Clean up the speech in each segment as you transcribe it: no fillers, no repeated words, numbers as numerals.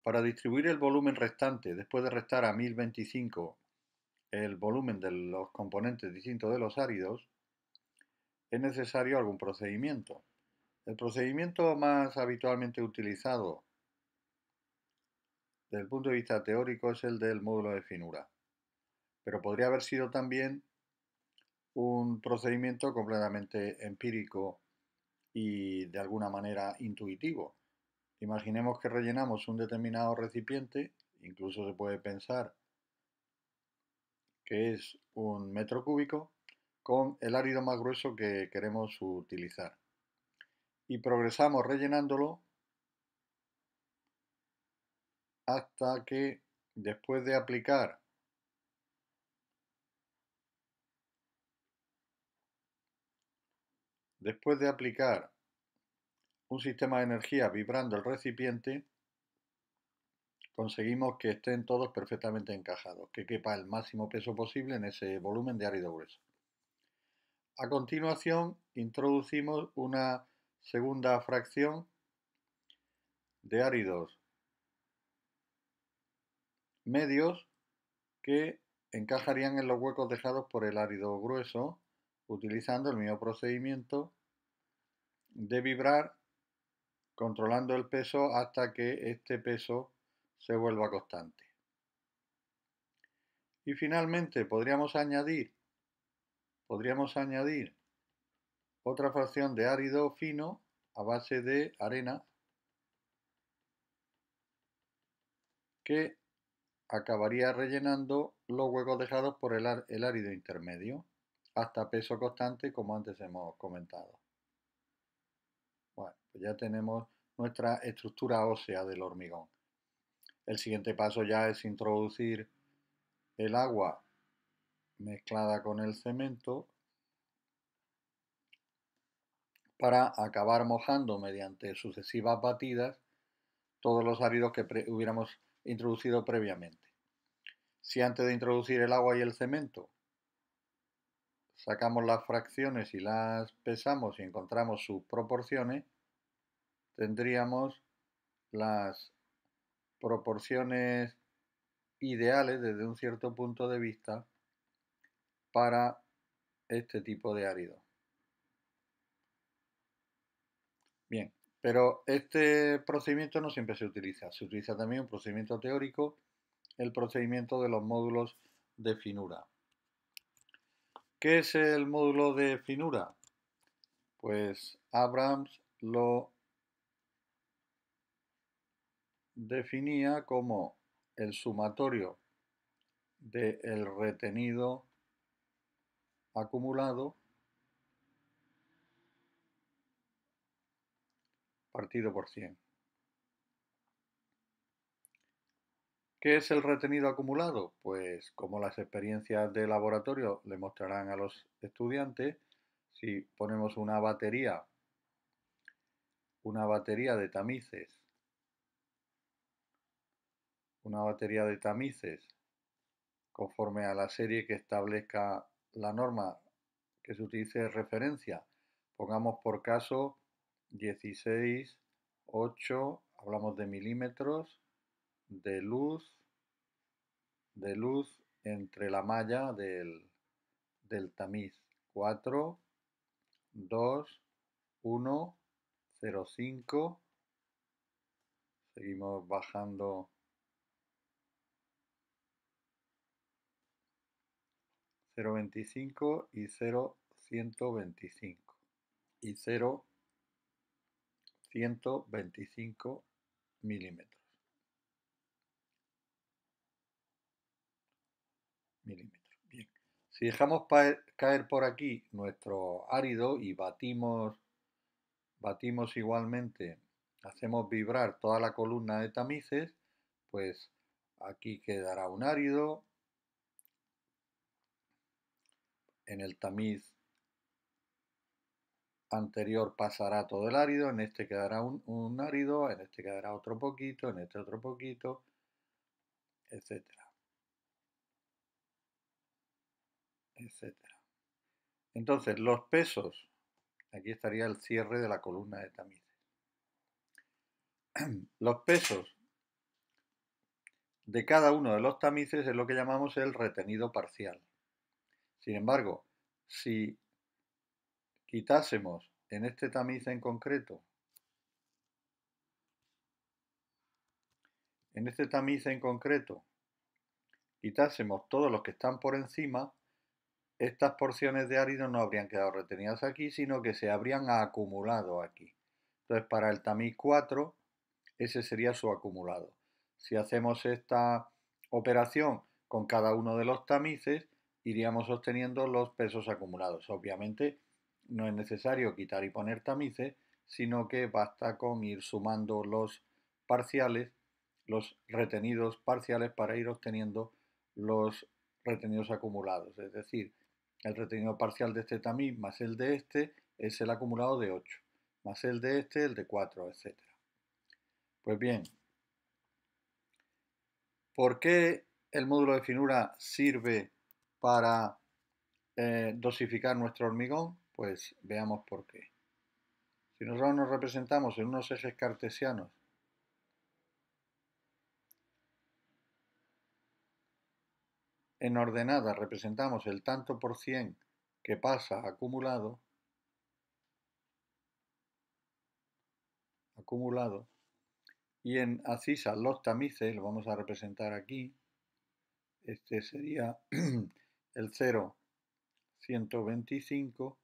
Para distribuir el volumen restante, después de restar a 1025 el volumen de los componentes distintos de los áridos, es necesario algún procedimiento. El procedimiento más habitualmente utilizado desde el punto de vista teórico es el del módulo de finura, pero podría haber sido también un procedimiento completamente empírico y de alguna manera intuitivo. Imaginemos que rellenamos un determinado recipiente, incluso se puede pensar que es un metro cúbico, con el árido más grueso que queremos utilizar. Y progresamos rellenándolo hasta que después de aplicar un sistema de energía vibrando el recipiente, conseguimos que estén todos perfectamente encajados, que quepa el máximo peso posible en ese volumen de árido grueso. A continuación, introducimos una segunda fracción de áridos medios que encajarían en los huecos dejados por el árido grueso, utilizando el mismo procedimiento de vibrar, controlando el peso hasta que este peso se vuelva constante. Y finalmente podríamos añadir otra fracción de árido fino a base de arena que acabaría rellenando los huecos dejados por el árido intermedio hasta peso constante, como antes hemos comentado. Bueno, pues ya tenemos nuestra estructura ósea del hormigón. El siguiente paso ya es introducir el agua mezclada con el cemento para acabar mojando mediante sucesivas batidas todos los áridos que hubiéramos introducido previamente. Si antes de introducir el agua y el cemento sacamos las fracciones y las pesamos y encontramos sus proporciones, tendríamos las proporciones ideales desde un cierto punto de vista para este tipo de árido. Bien, pero este procedimiento no siempre se utiliza. Se utiliza también un procedimiento teórico, el procedimiento de los módulos de finura. ¿Qué es el módulo de finura? Pues Abrams lo definía como el sumatorio del retenido acumulado partido por 100. ¿Qué es el retenido acumulado? Pues como las experiencias de laboratorio le mostrarán a los estudiantes, si ponemos una batería de tamices conforme a la serie que establezca la norma que se utilice de referencia. Pongamos por caso 16, 8, hablamos de milímetros de luz entre la malla del tamiz. 4, 2, 1, 0, 5. Seguimos bajando 0,25 y 0,125 y 0,125 milímetros. Bien. Si dejamos caer por aquí nuestro árido y batimos igualmente, hacemos vibrar toda la columna de tamices, pues aquí quedará un árido. En el tamiz anterior pasará todo el árido, en este quedará un árido, en este quedará otro poquito, en este otro poquito, etcétera, etcétera. Entonces, los pesos, aquí estaría el cierre de la columna de tamices. Los pesos de cada uno de los tamices es lo que llamamos el retenido parcial. Sin embargo, si quitásemos en este tamiz en concreto, quitásemos todos los que están por encima, estas porciones de árido no habrían quedado retenidas aquí, sino que se habrían acumulado aquí. Entonces, para el tamiz 4, ese sería su acumulado. Si hacemos esta operación con cada uno de los tamices, iríamos obteniendo los pesos acumulados. Obviamente, no es necesario quitar y poner tamices, sino que basta con ir sumando los parciales, los retenidos parciales, para ir obteniendo los retenidos acumulados. Es decir, el retenido parcial de este tamiz más el de este es el acumulado de 8, más el de este, el de 4, etc. Pues bien, ¿por qué el módulo de finura sirve para dosificar nuestro hormigón? Pues veamos por qué. Si nosotros nos representamos en unos ejes cartesianos en ordenada, representamos el tanto por cien que pasa acumulado, y en abscisas los tamices, lo vamos a representar aquí. Este sería el 0,125,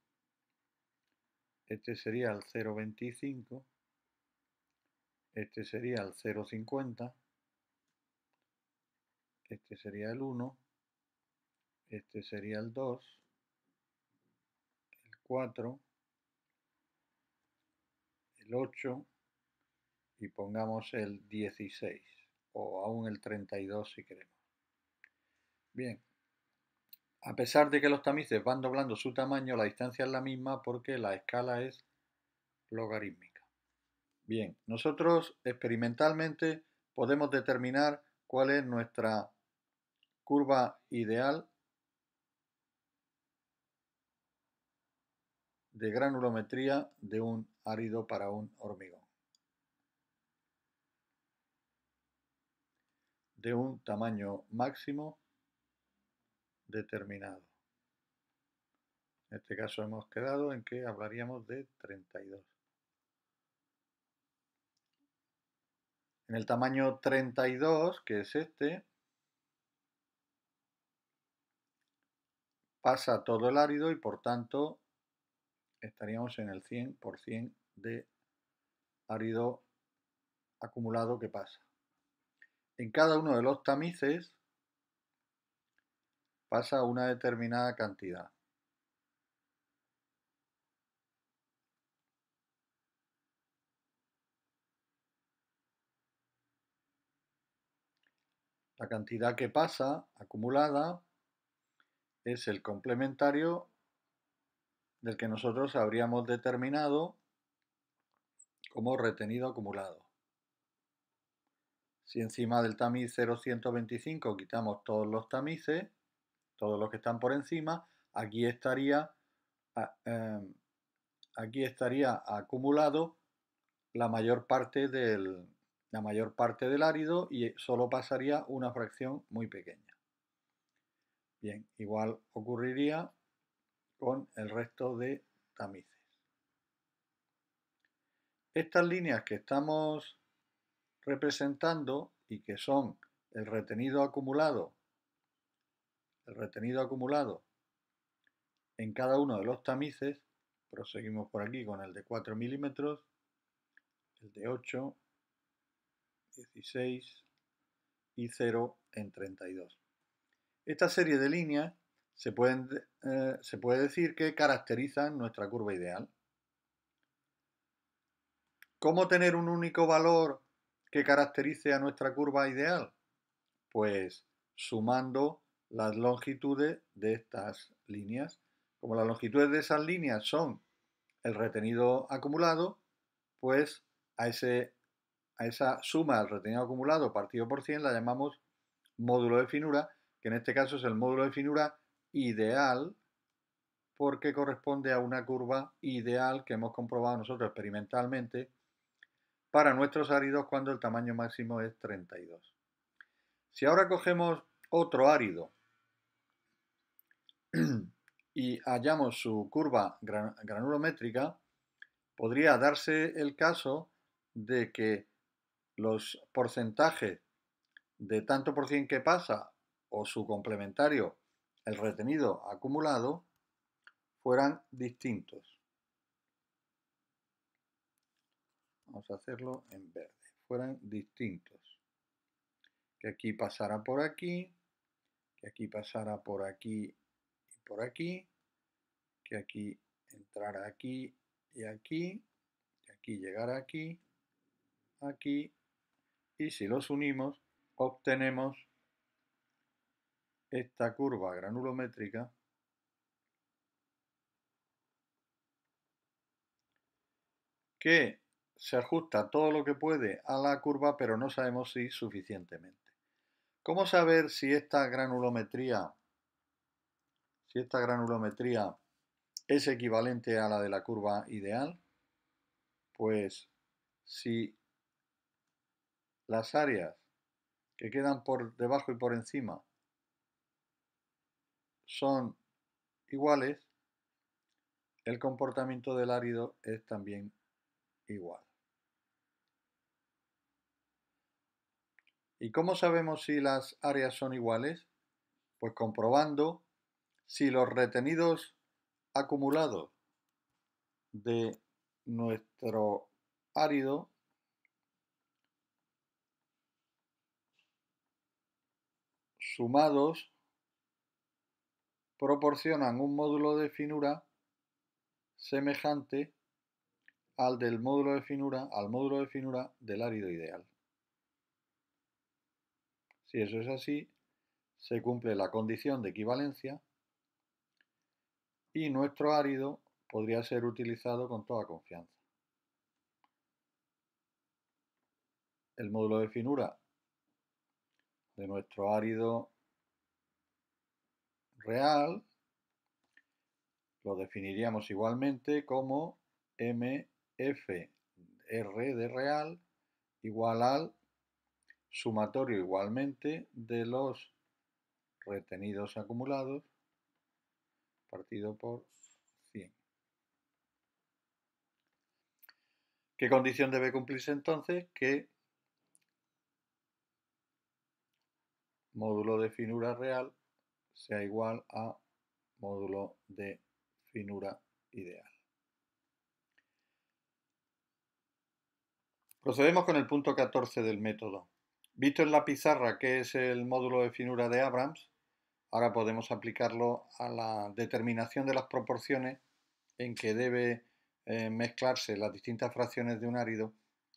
este sería el 0,25, este sería el 0,50, este sería el 1, este sería el 2, el 4, el 8 y pongamos el 16 o aún el 32 si queremos. Bien, a pesar de que los tamices van doblando su tamaño, la distancia es la misma porque la escala es logarítmica. Bien, nosotros experimentalmente podemos determinar cuál es nuestra curva ideal de granulometría de un árido para un hormigón, de un tamaño máximo determinado. En este caso hemos quedado en que hablaríamos de 32. En el tamaño 32, que es este, pasa todo el árido y por tanto estaríamos en el 100% de árido acumulado que pasa. En cada uno de los tamices pasa una determinada cantidad. La cantidad que pasa acumulada es el complementario del que nosotros habríamos determinado como retenido acumulado. Si encima del tamiz 0,125 quitamos todos los tamices, todos los que están por encima, aquí estaría acumulado la mayor parte del árido y solo pasaría una fracción muy pequeña. Bien, igual ocurriría con el resto de tamices. Estas líneas que estamos representando y que son el retenido acumulado en cada uno de los tamices, proseguimos por aquí con el de 4 milímetros, el de 8, 16 y 0 en 32. Esta serie de líneas se puede decir que caracterizan nuestra curva ideal. ¿Cómo tener un único valor que caracterice a nuestra curva ideal? Pues sumando las longitudes de estas líneas. Como las longitudes de esas líneas son el retenido acumulado, pues a esa suma del retenido acumulado partido por 100 la llamamos módulo de finura, que en este caso es el módulo de finura ideal porque corresponde a una curva ideal que hemos comprobado nosotros experimentalmente para nuestros áridos cuando el tamaño máximo es 32. Si ahora cogemos otro árido y hallamos su curva granulométrica, podría darse el caso de que los porcentajes de tanto por cien que pasa o su complementario, el retenido acumulado, fueran distintos. Vamos a hacerlo en verde. Fueran distintos. Que aquí pasara por aquí, que aquí pasara por aquí y por aquí, que aquí entrara aquí y aquí, que aquí llegara aquí, aquí, y si los unimos, obtenemos esta curva granulométrica que se ajusta todo lo que puede a la curva, pero no sabemos si suficientemente. ¿Cómo saber si esta granulometría es equivalente a la de la curva ideal? Pues si las áreas que quedan por debajo y por encima son iguales, el comportamiento del árido es también igual. ¿Y cómo sabemos si las áreas son iguales? Pues comprobando si los retenidos acumulados de nuestro árido sumados proporcionan un módulo de finura semejante al módulo de finura del árido ideal. Si eso es así, se cumple la condición de equivalencia y nuestro árido podría ser utilizado con toda confianza. El módulo de finura de nuestro árido real lo definiríamos igualmente como MFR de real igual al sumatorio igualmente de los retenidos acumulados partido por 100. ¿Qué condición debe cumplirse entonces? Que módulo de finura real sea igual a módulo de finura ideal. Procedemos con el punto 14 del método. Visto en la pizarra qué es el módulo de finura de Abrams, ahora podemos aplicarlo a la determinación de las proporciones en que debe mezclarse las distintas fracciones de un árido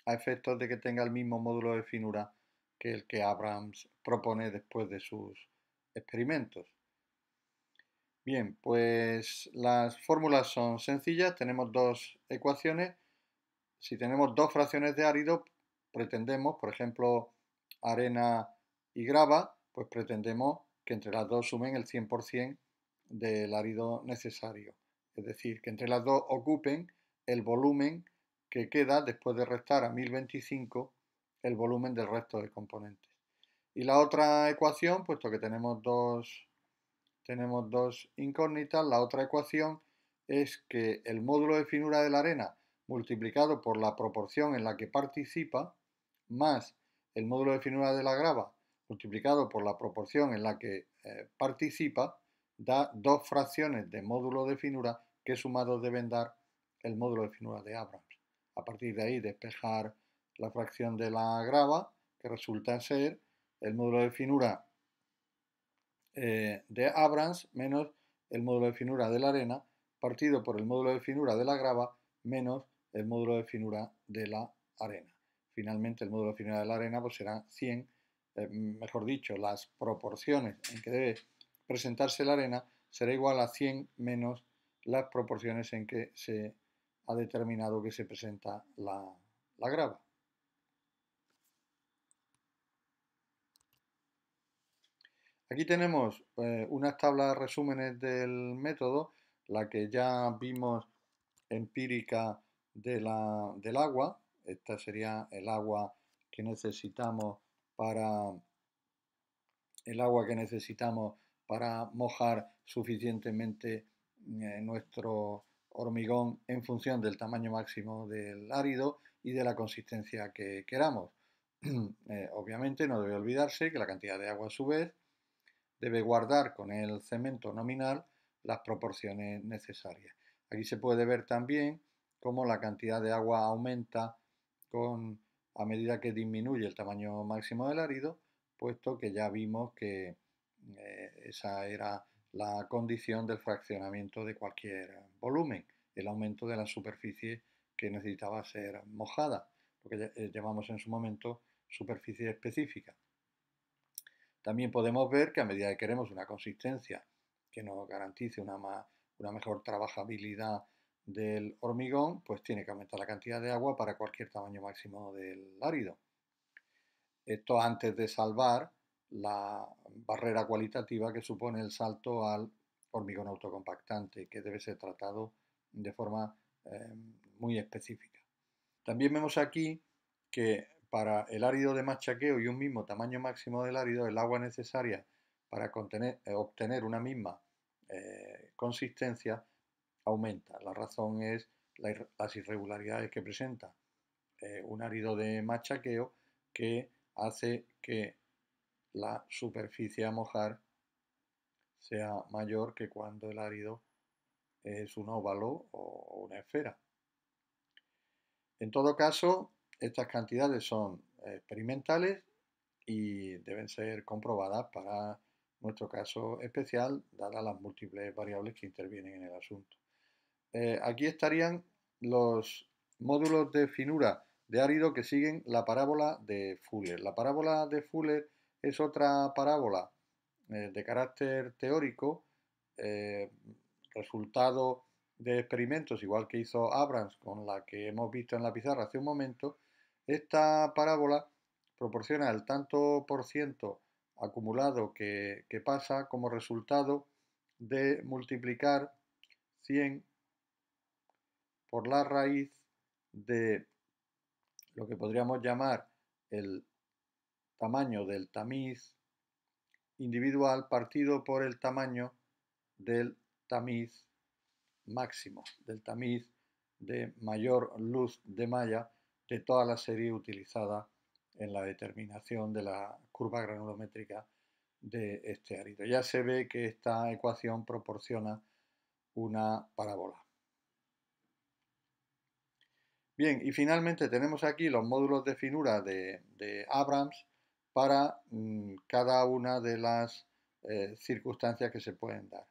a efectos de que tenga el mismo módulo de finura que el que Abrams propone después de sus experimentos. Bien, pues las fórmulas son sencillas, tenemos dos ecuaciones. Si tenemos dos fracciones de árido, pretendemos, por ejemplo, arena y grava, pues pretendemos que entre las dos sumen el 100% del árido necesario. Es decir, que entre las dos ocupen el volumen que queda después de restar a 1025 el volumen del resto de componentes. Y la otra ecuación, puesto que tenemos dos incógnitas, la otra ecuación es que el módulo de finura de la arena multiplicado por la proporción en la que participa, más el módulo de finura de la grava multiplicado por la proporción en la que participa, da dos fracciones de módulo de finura que sumados deben dar el módulo de finura de Abrams. A partir de ahí despejar la fracción de la grava, que resulta ser el módulo de finura de Abrams menos el módulo de finura de la arena partido por el módulo de finura de la grava menos el módulo de finura de la arena. Finalmente el módulo de finura de la arena pues será 100, mejor dicho, las proporciones en que debe presentarse la arena será igual a 100 menos las proporciones en que se ha determinado que se presenta la grava. Aquí tenemos unas tablas de resúmenes del método, la que ya vimos empírica del agua. Esta sería el agua que necesitamos para el agua que necesitamos para mojar suficientemente nuestro hormigón en función del tamaño máximo del árido y de la consistencia que queramos. Obviamente no debe olvidarse que la cantidad de agua a su vez debe guardar con el cemento nominal las proporciones necesarias. Aquí se puede ver también cómo la cantidad de agua aumenta a medida que disminuye el tamaño máximo del árido, puesto que ya vimos que esa era la condición del fraccionamiento de cualquier volumen, el aumento de la superficie que necesitaba ser mojada, lo que llamamos en su momento superficie específica. También podemos ver que a medida que queremos una consistencia que nos garantice una mejor trabajabilidad del hormigón, pues tiene que aumentar la cantidad de agua para cualquier tamaño máximo del árido. Esto antes de salvar la barrera cualitativa que supone el salto al hormigón autocompactante, que debe ser tratado de forma muy específica. También vemos aquí que para el árido de machaqueo y un mismo tamaño máximo del árido, el agua necesaria para obtener una misma consistencia aumenta. La razón es las irregularidades que presenta un árido de machaqueo que hace que la superficie a mojar sea mayor que cuando el árido es un óvalo o una esfera. En todo caso, estas cantidades son experimentales y deben ser comprobadas para nuestro caso especial, dadas las múltiples variables que intervienen en el asunto. Aquí estarían los módulos de finura de árido que siguen la parábola de Fuller. La parábola de Fuller es otra parábola de carácter teórico, eh, resultado de experimentos, igual que hizo Abrams con la que hemos visto en la pizarra hace un momento. Esta parábola proporciona el tanto por ciento acumulado que pasa como resultado de multiplicar 100 por la raíz de lo que podríamos llamar el tamaño del tamiz individual partido por el tamaño del tamiz máximo, del tamiz de mayor luz de malla de toda la serie utilizada en la determinación de la curva granulométrica de este árido. Ya se ve que esta ecuación proporciona una parábola. Bien, y finalmente tenemos aquí los módulos de finura de Abrams para cada una de las circunstancias que se pueden dar.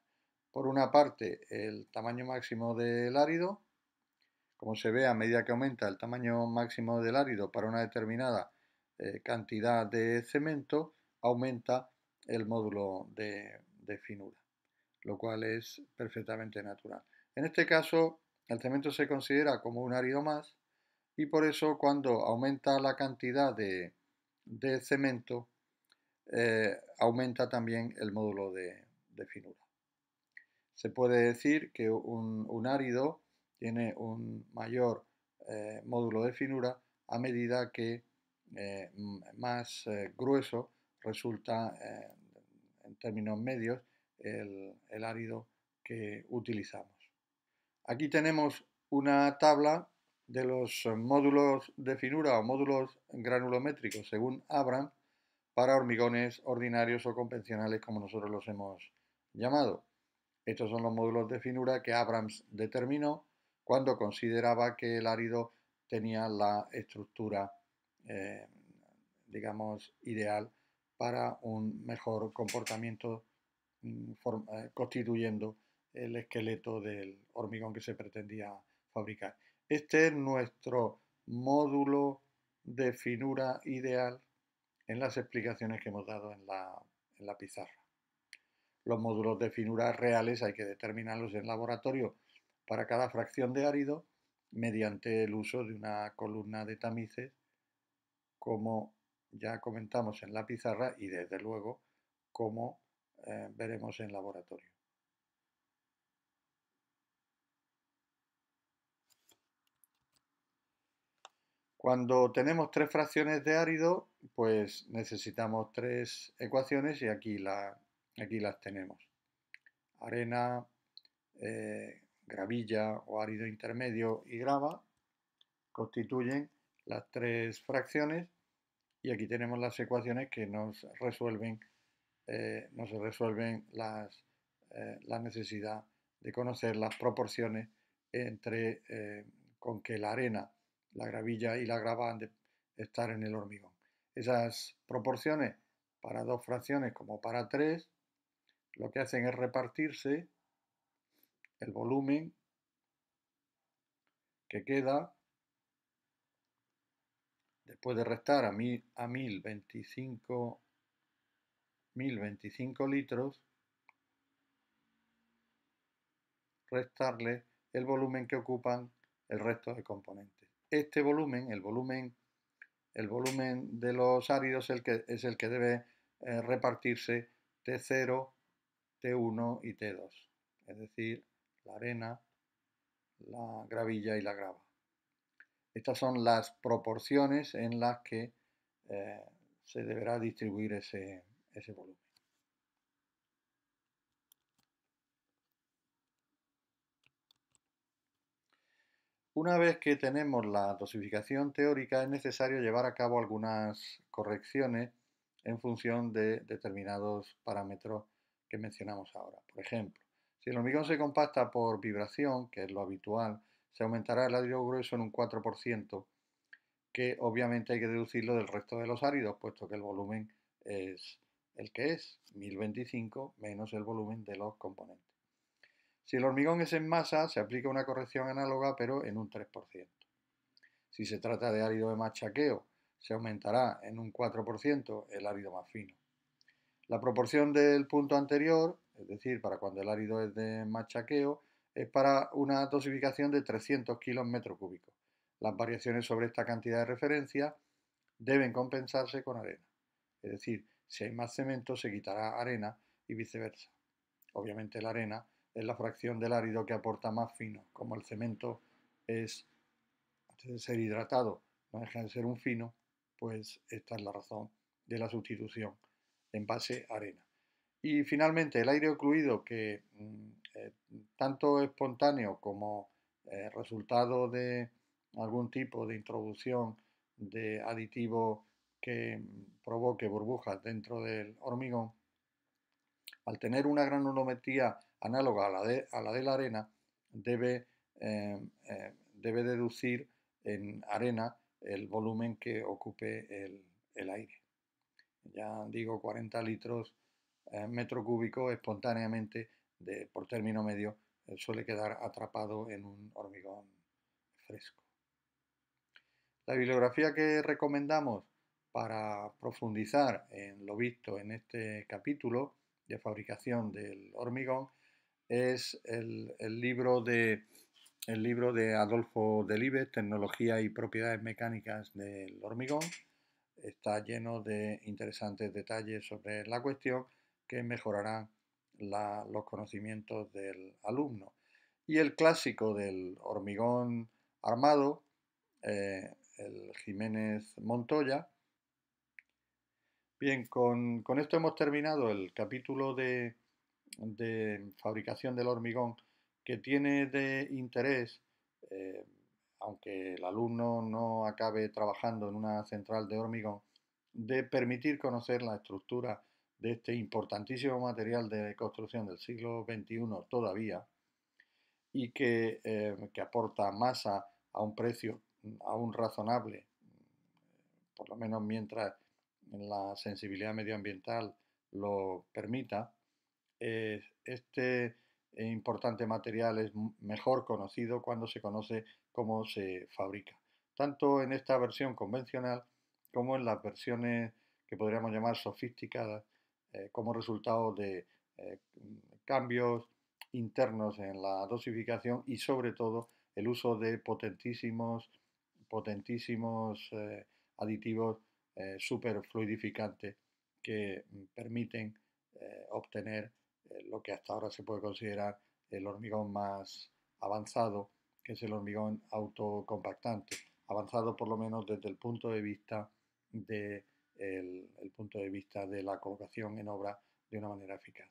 Por una parte, el tamaño máximo del árido. Como se ve, a medida que aumenta el tamaño máximo del árido para una determinada cantidad de cemento, aumenta el módulo de finura, lo cual es perfectamente natural. En este caso, el cemento se considera como un árido más y por eso cuando aumenta la cantidad de cemento, aumenta también el módulo de finura. Se puede decir que un árido tiene un mayor módulo de finura a medida que más grueso resulta en términos medios el árido que utilizamos. Aquí tenemos una tabla de los módulos de finura o módulos granulométricos según Abrams para hormigones ordinarios o convencionales como nosotros los hemos llamado. Estos son los módulos de finura que Abrams determinó cuando consideraba que el árido tenía la estructura, eh, digamos, ideal para un mejor comportamiento constituyendo el esqueleto del hormigón que se pretendía fabricar. Este es nuestro módulo de finura ideal en las explicaciones que hemos dado en la pizarra. Los módulos de finura reales hay que determinarlos en laboratorio para cada fracción de árido mediante el uso de una columna de tamices, como ya comentamos en la pizarra y desde luego como veremos en laboratorio. Cuando tenemos tres fracciones de árido, pues necesitamos tres ecuaciones y aquí las tenemos. Arena, gravilla o árido intermedio y grava constituyen las tres fracciones y aquí tenemos las ecuaciones que nos resuelven la necesidad de conocer las proporciones entre con que la arena, la gravilla y la grava han de estar en el hormigón. Esas proporciones para dos fracciones como para tres, lo que hacen es repartirse el volumen que queda después de restar a 1025 litros, restarle el volumen que ocupan el resto de componentes. Este volumen, el volumen de los áridos es el que debe repartirse T0, T1 y T2, es decir, la arena, la gravilla y la grava. Estas son las proporciones en las que se deberá distribuir ese volumen. Una vez que tenemos la dosificación teórica, es necesario llevar a cabo algunas correcciones en función de determinados parámetros que mencionamos ahora. Por ejemplo, si el hormigón se compacta por vibración, que es lo habitual, se aumentará el árido grueso en un 4%, que obviamente hay que deducirlo del resto de los áridos, puesto que el volumen es el que es, 1025 menos el volumen de los componentes. Si el hormigón es en masa, se aplica una corrección análoga, pero en un 3%. Si se trata de árido de machaqueo, se aumentará en un 4% el árido más fino. La proporción del punto anterior, es decir, para cuando el árido es de machaqueo, es para una dosificación de 300 kilos metro cúbico. Las variaciones sobre esta cantidad de referencia deben compensarse con arena. Es decir, si hay más cemento, se quitará arena y viceversa. Obviamente la arena es la fracción del árido que aporta más fino. Como el cemento es, antes de ser hidratado, no deja de ser un fino, pues esta es la razón de la sustitución en base arena. Y finalmente el aire ocluido, que tanto espontáneo como resultado de algún tipo de introducción de aditivo que provoque burbujas dentro del hormigón, al tener una granulometría análoga a la de la arena, debe deducir en arena el volumen que ocupe el aire. Ya digo, 40 litros metro cúbico espontáneamente por término medio suele quedar atrapado en un hormigón fresco. La bibliografía que recomendamos para profundizar en lo visto en este capítulo de fabricación del hormigón es el libro de Adolfo Delibes, Tecnología y propiedades mecánicas del hormigón. Está lleno de interesantes detalles sobre la cuestión que mejorarán los conocimientos del alumno. Y el clásico del hormigón armado, el Jiménez Montoya. Bien, con esto hemos terminado el capítulo de fabricación del hormigón, que tiene de interés, eh, aunque el alumno no acabe trabajando en una central de hormigón, de permitir conocer la estructura de este importantísimo material de construcción del siglo XXI todavía y que aporta masa a un precio aún razonable, por lo menos mientras la sensibilidad medioambiental lo permita. Este importante material es mejor conocido cuando se conoce cómo se fabrica, tanto en esta versión convencional como en las versiones que podríamos llamar sofisticadas, como resultado de cambios internos en la dosificación y sobre todo el uso de potentísimos aditivos superfluidificantes que permiten obtener lo que hasta ahora se puede considerar el hormigón más avanzado, que es el hormigón autocompactante, avanzado por lo menos desde el punto de vista de, el punto de vista de la colocación en obra de una manera eficaz.